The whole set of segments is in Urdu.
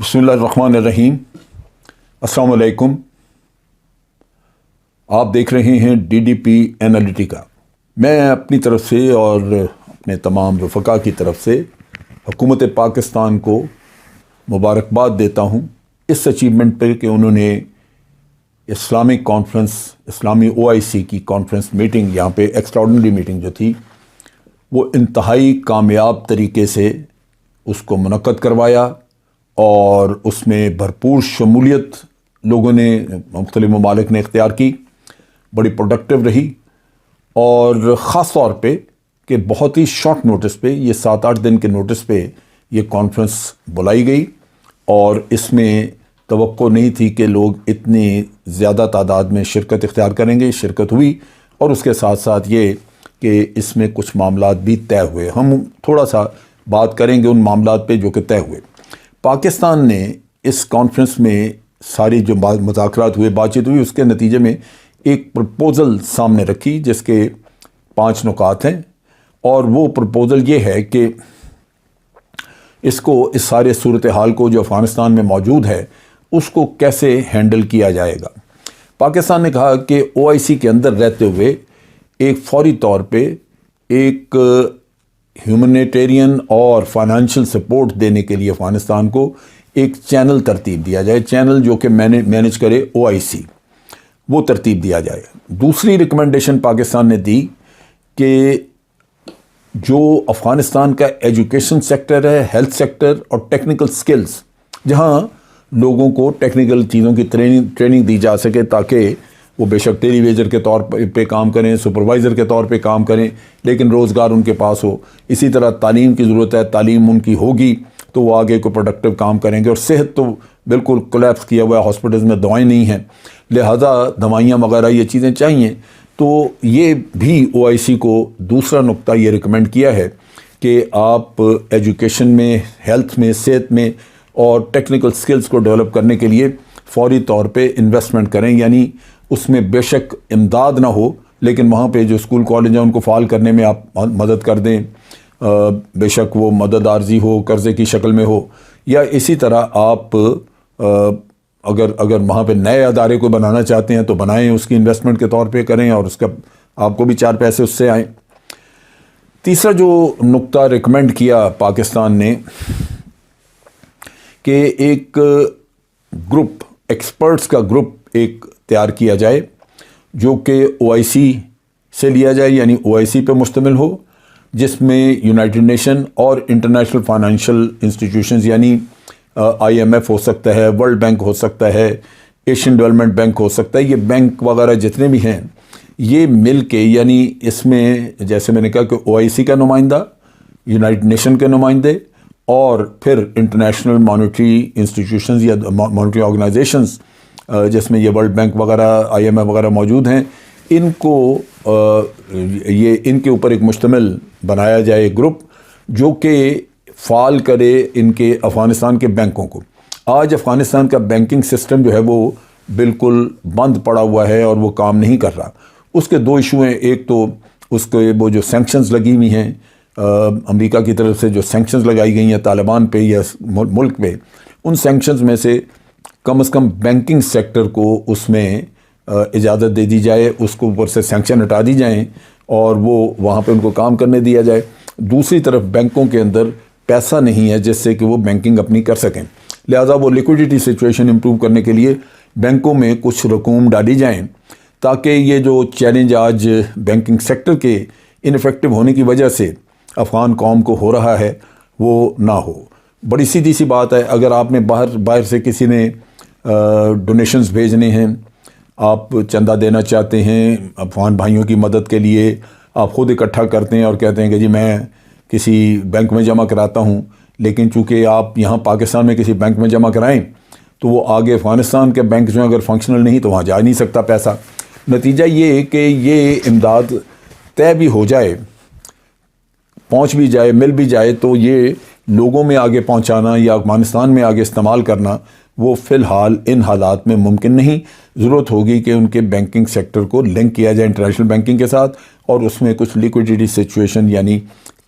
بسم اللہ الرحمن الرحیم۔ السلام علیکم۔ آپ دیکھ رہے ہیں DDP انالیٹیکا۔ میں اپنی طرف سے اور اپنے تمام رفقا کی طرف سے حکومت پاکستان کو مبارکباد دیتا ہوں اس اچیومنٹ پہ کہ انہوں نے اسلامک کانفرنس، اسلامی OIC کی کانفرنس میٹنگ، یہاں پہ ایکسٹراڈنری میٹنگ جو تھی وہ انتہائی کامیاب طریقے سے اس کو منعقد کروایا، اور اس میں بھرپور شمولیت لوگوں نے، مختلف ممالک نے اختیار کی، بڑی پروڈکٹیو رہی، اور خاص طور پہ کہ بہت ہی شارٹ نوٹس پہ، یہ 7-8 دن کے نوٹس پہ یہ کانفرنس بلائی گئی، اور اس میں توقع نہیں تھی کہ لوگ اتنی زیادہ تعداد میں شرکت اختیار کریں گے۔ شرکت ہوئی، اور اس کے ساتھ ساتھ یہ کہ اس میں کچھ معاملات بھی طے ہوئے۔ ہم تھوڑا سا بات کریں گے ان معاملات پہ جو کہ طے ہوئے۔ پاکستان نے اس کانفرنس میں ساری جو مذاکرات ہوئے، بات چیت ہوئی، اس کے نتیجے میں ایک پرپوزل سامنے رکھی جس کے 5 نکات ہیں، اور وہ پرپوزل یہ ہے کہ اس سارے صورتحال کو جو افغانستان میں موجود ہے اس کو کیسے ہینڈل کیا جائے گا۔ پاکستان نے کہا کہ OIC کے اندر رہتے ہوئے ایک فوری طور پہ ایک ہیومنیٹیرین اور فائنانشیل سپورٹ دینے کے لیے افغانستان کو ایک چینل ترتیب دیا جائے، چینل جو کہ مینیج کرے OIC، وہ ترتیب دیا جائے۔ دوسری ریکمنڈیشن پاکستان نے دی کہ جو افغانستان کا ایجوکیشن سیکٹر ہے، ہیلتھ سیکٹر اور ٹیکنیکل سکلز، جہاں لوگوں کو ٹیکنیکل چیزوں کی ٹریننگ دی جا سکے تاکہ وہ بے شک ٹیلی ویجر کے طور پہ کام کریں، سپروائزر کے طور پہ کام کریں، لیکن روزگار ان کے پاس ہو۔ اسی طرح تعلیم کی ضرورت ہے، تعلیم ان کی ہوگی تو وہ آگے کو پروڈکٹیو کام کریں گے۔ اور صحت تو بالکل کولیپس کیا ہوا ہے، ہاسپٹلز میں دوائیں نہیں ہیں، لہذا دوائیاں وغیرہ یہ چیزیں چاہیے۔ تو یہ بھی OIC کو دوسرا نقطہ یہ ریکمینڈ کیا ہے کہ آپ ایجوکیشن میں، ہیلتھ میں، صحت میں اور ٹیکنیکل سکلز کو ڈیولپ کرنے کے لیے فوری طور پہ انویسٹمنٹ کریں، یعنی اس میں بے شک امداد نہ ہو، لیکن وہاں پہ جو اسکول کالج ہیں ان کو فعال کرنے میں آپ مدد کر دیں، بے شک وہ مدد عارضی ہو، قرضے کی شکل میں ہو، یا اسی طرح آپ اگر وہاں پہ نئے ادارے کو بنانا چاہتے ہیں تو بنائیں، اس کی انویسٹمنٹ کے طور پہ کریں، اور اس کا آپ کو بھی 4 پیسے اس سے آئیں۔ تیسرا جو نقطہ ریکمینڈ کیا پاکستان نے کہ ایک گروپ، ایکسپرٹس کا گروپ ایک تیار کیا جائے جو کہ OIC سے لیا جائے، یعنی OIC پہ مشتمل ہو، جس میں یونائٹڈ نیشن اور انٹرنیشنل فائنینشیل انسٹیٹیوشنز یعنی IMF ہو سکتا ہے، ورلڈ بینک ہو سکتا ہے، ایشین ڈیولپمنٹ بینک ہو سکتا ہے، یہ بینک وغیرہ جتنے بھی ہیں یہ مل کے، یعنی اس میں جیسے میں نے کہا کہ OIC کا نمائندہ، یونائٹڈ نیشن کے نمائندے، اور پھر انٹرنیشنل مانیٹری انسٹیٹیوشنز یا مانیٹری آرگنائزیشنز جس میں یہ ورلڈ بینک وغیرہ، IMF وغیرہ موجود ہیں، ان کو ان کے اوپر ایک مشتمل بنایا جائے گروپ جو کہ فعال کرے ان کے افغانستان کے بینکوں کو۔ آج افغانستان کا بینکنگ سسٹم جو ہے وہ بالکل بند پڑا ہوا ہے اور وہ کام نہیں کر رہا۔ اس کے 2 ایشو ہیں، ایک تو اس کے وہ جو سینکشنز لگی ہوئی ہیں، امریکہ کی طرف سے جو سینکشنز لگائی گئی ہیں طالبان پہ یا ملک پہ، ان سینکشنز میں سے کم از کم بینکنگ سیکٹر کو اس میں اجازت دے دی جائے، اس کو اوپر سے سینکشن ہٹا دی جائیں اور وہ وہاں پہ ان کو کام کرنے دیا جائے۔ دوسری طرف بینکوں کے اندر پیسہ نہیں ہے جس سے کہ وہ بینکنگ اپنی کر سکیں، لہذا وہ لیکوڈیٹی سچویشن امپروو کرنے کے لیے بینکوں میں کچھ رقوم ڈالی جائیں تاکہ یہ جو چیلنج آج بینکنگ سیکٹر کے انفیکٹو ہونے کی وجہ سے افغان قوم کو ہو رہا ہے وہ نہ ہو۔ بڑی سیدھی سی بات ہے، اگر آپ نے باہر سے کسی نے ڈونیشنز بھیجنے ہیں، آپ چندہ دینا چاہتے ہیں افغان بھائیوں کی مدد کے لیے، آپ خود اکٹھا کرتے ہیں اور کہتے ہیں کہ جی میں کسی بینک میں جمع کراتا ہوں، لیکن چونکہ آپ یہاں پاکستان میں کسی بینک میں جمع کرائیں تو وہ آگے افغانستان کے بینک جو اگر فنکشنل نہیں تو وہاں جا نہیں سکتا پیسہ۔ نتیجہ یہ کہ یہ امداد طے بھی ہو جائے، پہنچ بھی جائے، مل بھی جائے، تو یہ لوگوں میں آگے پہنچانا یا افغانستان میں آگے استعمال کرنا وہ فی الحال ان حالات میں ممکن نہیں۔ ضرورت ہوگی کہ ان کے بینکنگ سیکٹر کو لنک کیا جائے انٹرنیشنل بینکنگ کے ساتھ، اور اس میں کچھ لیکوڈیٹی سچویشن یعنی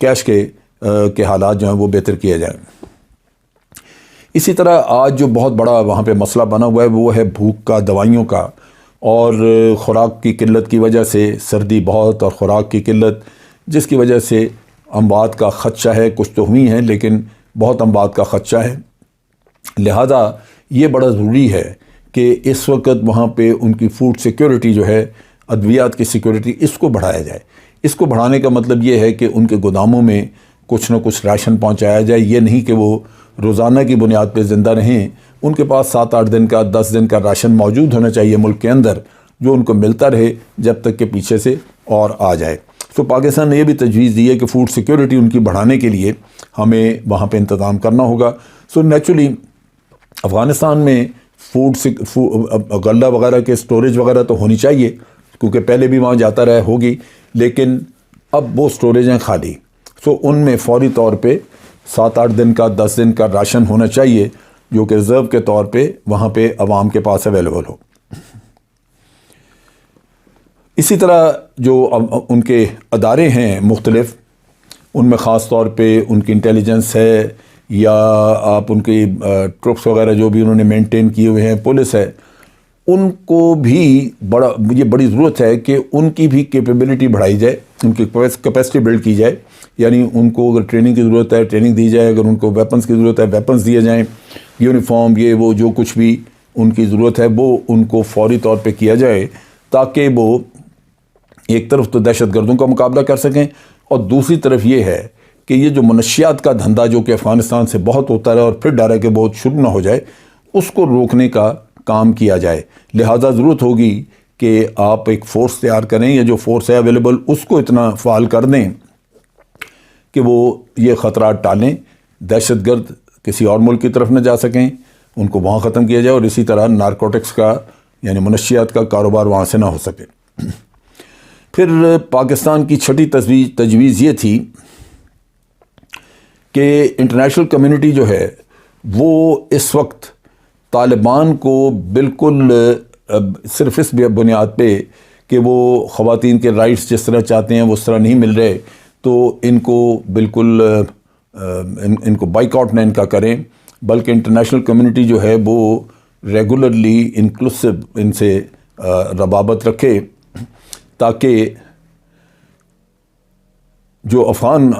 کیش کے حالات جو ہیں وہ بہتر کیے جائیں۔ اسی طرح آج جو بہت بڑا وہاں پہ مسئلہ بنا ہوا ہے وہ ہے بھوک کا، دوائیوں کا، اور خوراک کی قلت کی وجہ سے، سردی بہت اور خوراک کی قلت جس کی وجہ سے اموات کا خدشہ ہے. کچھ تو ہوئی ہیں لیکن بہت اموات کا خدشہ ہے. لہذا یہ بڑا ضروری ہے کہ اس وقت وہاں پہ ان کی فوڈ سیکیورٹی جو ہے، ادویات کی سیکیورٹی، اس کو بڑھایا جائے. اس کو بڑھانے کا مطلب یہ ہے کہ ان کے گوداموں میں کچھ نہ کچھ راشن پہنچایا جائے. یہ نہیں کہ وہ روزانہ کی بنیاد پہ زندہ رہیں. ان کے پاس 7-8 دن کا، 10 دن کا راشن موجود ہونا چاہیے ملک کے اندر، جو ان کو ملتا رہے جب تک کہ پیچھے سے اور آ جائے. تو پاکستان نے یہ بھی تجویز دی ہے کہ فوڈ سیکیورٹی ان کی بڑھانے کے لیے ہمیں وہاں پہ انتظام کرنا ہوگا. سو نیچرلی افغانستان میں غلہ وغیرہ کے سٹوریج وغیرہ تو ہونی چاہیے، کیونکہ پہلے بھی وہاں جاتا رہا ہوگی، لیکن اب وہ سٹوریج ہیں خالی. سو ان میں فوری طور پہ 7-8 دن کا، 10 دن کا راشن ہونا چاہیے، جو کہ ریزرو کے طور پہ وہاں پہ عوام کے پاس اویلیبل ہو. اسی طرح جو ان کے ادارے ہیں مختلف، ان میں خاص طور پہ ان کی انٹیلیجنس ہے، یا آپ ان کی ٹروپس وغیرہ جو بھی انہوں نے مینٹین کیے ہوئے ہیں، پولیس ہے، ان کو بھی یہ بڑی ضرورت ہے کہ ان کی بھی کیپیبلٹی بڑھائی جائے، ان کی کیپیسٹی بلڈ کی جائے. یعنی ان کو اگر ٹریننگ کی ضرورت ہے ٹریننگ دی جائے، اگر ان کو ویپنز کی ضرورت ہے ویپنز دیے جائیں، یونیفارم، یہ وہ جو کچھ بھی ان کی ضرورت ہے وہ ان کو فوری طور پہ کیا جائے، تاکہ وہ ایک طرف تو دہشت گردوں کا مقابلہ کر سکیں، اور دوسری طرف یہ ہے کہ یہ جو منشیات کا دھندا جو کہ افغانستان سے بہت ہوتا ہے اور پھر ڈر ہے کہ بہت شروع نہ ہو جائے، اس کو روکنے کا کام کیا جائے. لہذا ضرورت ہوگی کہ آپ ایک فورس تیار کریں، یا جو فورس ہے اویلیبل اس کو اتنا فعال کر دیں کہ وہ یہ خطرات ٹالیں، دہشت گرد کسی اور ملک کی طرف نہ جا سکیں، ان کو وہاں ختم کیا جائے، اور اسی طرح نارکوٹکس کا یعنی منشیات کا کاروبار وہاں سے نہ ہو سکے. پھر پاکستان کی چھٹی تجویز یہ تھی کہ انٹرنیشنل کمیونٹی جو ہے وہ اس وقت طالبان کو بالکل صرف اس بنیاد پہ کہ وہ خواتین کے رائٹس جس طرح چاہتے ہیں وہ اس طرح نہیں مل رہے، تو ان کو بالکل ان کو بائیک آؤٹ نہ ان کا کریں، بلکہ انٹرنیشنل کمیونٹی جو ہے وہ ریگولرلی انکلوسو ان سے ربابت رکھے، تاکہ جو افغان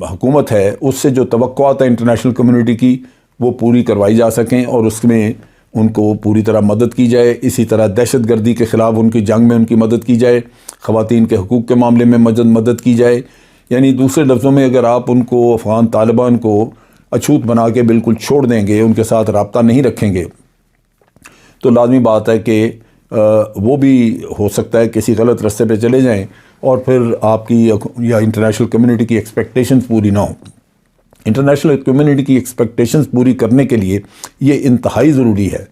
حکومت ہے اس سے جو توقعات ہیں انٹرنیشنل کمیونٹی کی وہ پوری کروائی جا سکیں، اور اس میں ان کو پوری طرح مدد کی جائے. اسی طرح دہشت گردی کے خلاف ان کی جنگ میں ان کی مدد کی جائے، خواتین کے حقوق کے معاملے میں مدد کی جائے. یعنی دوسرے لفظوں میں اگر آپ ان کو افغان طالبان کو اچھوت بنا کے بالکل چھوڑ دیں گے، ان کے ساتھ رابطہ نہیں رکھیں گے، تو لازمی بات ہے کہ وہ بھی ہو سکتا ہے کسی غلط راستے پہ چلے جائیں، اور پھر آپ کی یا انٹرنیشنل کمیونٹی کی ایکسپیکٹیشنز پوری نہ ہوں. انٹرنیشنل کمیونٹی کی ایکسپیکٹیشنز پوری کرنے کے لیے یہ انتہائی ضروری ہے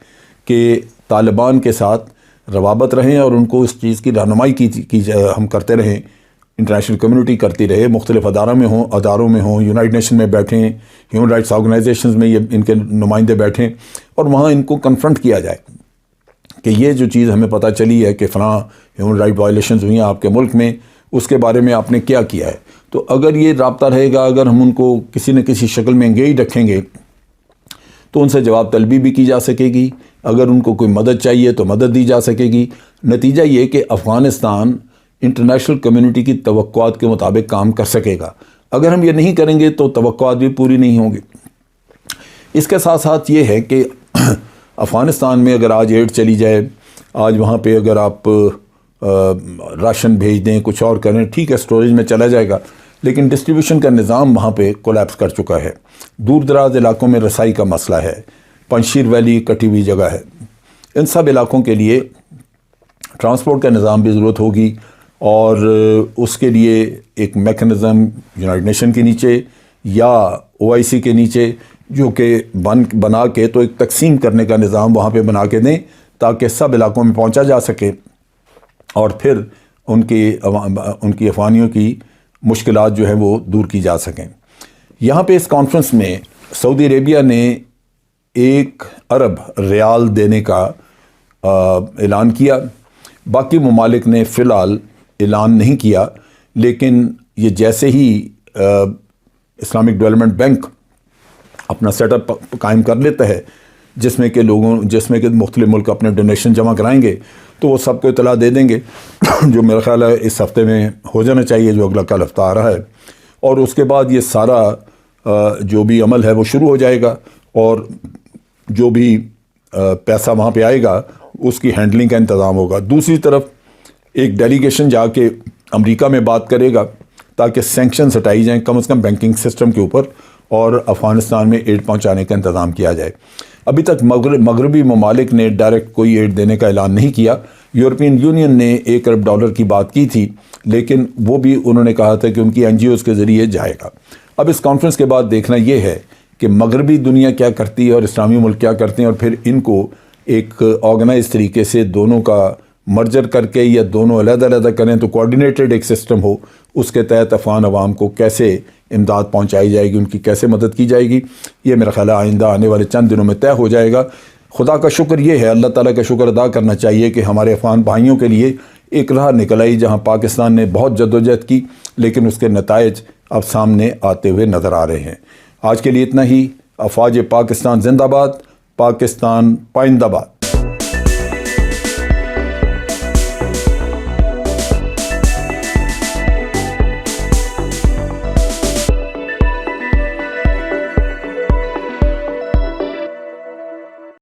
کہ طالبان کے ساتھ روابط رہیں، اور ان کو اس چیز کی رہنمائی کی ہم کرتے رہیں، انٹرنیشنل کمیونٹی کرتی رہے، مختلف اداروں میں ہوں، یونائٹڈ نیشن میں بیٹھیں، ہیومن رائٹس آرگنائزیشنز میں یہ ان کے نمائندے بیٹھیں، اور وہاں ان کو کنفرنٹ کیا جائے کہ یہ جو چیز ہمیں پتہ چلی ہے کہ فلاں ہیومن رائٹ وائلیشنز ہوئی ہیں آپ کے ملک میں، اس کے بارے میں آپ نے کیا کیا ہے. تو اگر یہ رابطہ رہے گا، اگر ہم ان کو کسی نہ کسی شکل میں انگیج رکھیں گے، تو ان سے جواب طلبی بھی کی جا سکے گی، اگر ان کو کوئی مدد چاہیے تو مدد دی جا سکے گی. نتیجہ یہ کہ افغانستان انٹرنیشنل کمیونٹی کی توقعات کے مطابق کام کر سکے گا. اگر ہم یہ نہیں کریں گے تو توقعات بھی پوری نہیں ہوں گی. اس کے ساتھ ساتھ یہ ہے کہ افغانستان میں اگر آج ایڈ چلی جائے، آج وہاں پہ اگر آپ راشن بھیج دیں، کچھ اور کریں، ٹھیک ہے اسٹوریج میں چلا جائے گا، لیکن ڈسٹریبیوشن کا نظام وہاں پہ کولیپس کر چکا ہے. دور دراز علاقوں میں رسائی کا مسئلہ ہے، پنشیر ویلی کٹی ہوئی جگہ ہے. ان سب علاقوں کے لیے ٹرانسپورٹ کا نظام بھی ضرورت ہوگی، اور اس کے لیے ایک میکنزم یونائٹڈ نیشن کے نیچے یا OIC کے نیچے جو کہ بنا کے تو ایک تقسیم کرنے کا نظام وہاں پہ بنا کے دیں، تاکہ سب علاقوں میں پہنچا جا سکے، اور پھر ان کی افغانیوں کی مشکلات جو ہیں وہ دور کی جا سکیں. یہاں پہ اس کانفرنس میں سعودی عربیہ نے 1 ارب ریال دینے کا اعلان کیا. باقی ممالک نے فی الحال اعلان نہیں کیا، لیکن یہ جیسے ہی اسلامک ڈیولپمنٹ بینک اپنا سیٹ اپ قائم کر لیتا ہے جس میں کہ مختلف ملک اپنے ڈونیشن جمع کرائیں گے تو وہ سب کو اطلاع دے دیں گے، جو میرا خیال ہے اس ہفتے میں ہو جانا چاہیے، جو اگلا کل ہفتہ آ رہا ہے، اور اس کے بعد یہ سارا جو بھی عمل ہے وہ شروع ہو جائے گا، اور جو بھی پیسہ وہاں پہ آئے گا اس کی ہینڈلنگ کا انتظام ہوگا۔ دوسری طرف ایک ڈیلیگیشن جا کے امریکہ میں بات کرے گا تاکہ سینکشنز ہٹائی جائیں کم از کم بینکنگ سسٹم کے اوپر، اور افغانستان میں ایڈ پہنچانے کا انتظام کیا جائے۔ ابھی تک مغربی ممالک نے ڈائریکٹ کوئی ایڈ دینے کا اعلان نہیں کیا۔ یورپین یونین نے $1 ارب کی بات کی تھی، لیکن وہ بھی انہوں نے کہا تھا کہ ان کی NGOs کے ذریعے جائے گا۔ اب اس کانفرنس کے بعد دیکھنا یہ ہے کہ مغربی دنیا کیا کرتی ہے اور اسلامی ملک کیا کرتے ہیں، اور پھر ان کو ایک آرگنائز طریقے سے دونوں کا مرجر کر کے یا دونوں علیحدہ علیحدہ کریں تو کوارڈینیٹڈ ایک سسٹم ہو، اس کے تحت افغان عوام کو کیسے امداد پہنچائی جائے گی، ان کی کیسے مدد کی جائے گی، یہ میرا خیال ہے آئندہ آنے والے چند دنوں میں طے ہو جائے گا۔ خدا کا شکر یہ ہے، اللہ تعالیٰ کا شکر ادا کرنا چاہیے کہ ہمارے افغان بھائیوں کے لیے ایک راہ نکل آئی جہاں پاکستان نے بہت جدوجہد کی، لیکن اس کے نتائج اب سامنے آتے ہوئے نظر آ رہے ہیں۔ آج کے لیے اتنا ہی۔ افواج پاکستان زندہ باد، پاکستان پائندہ باد۔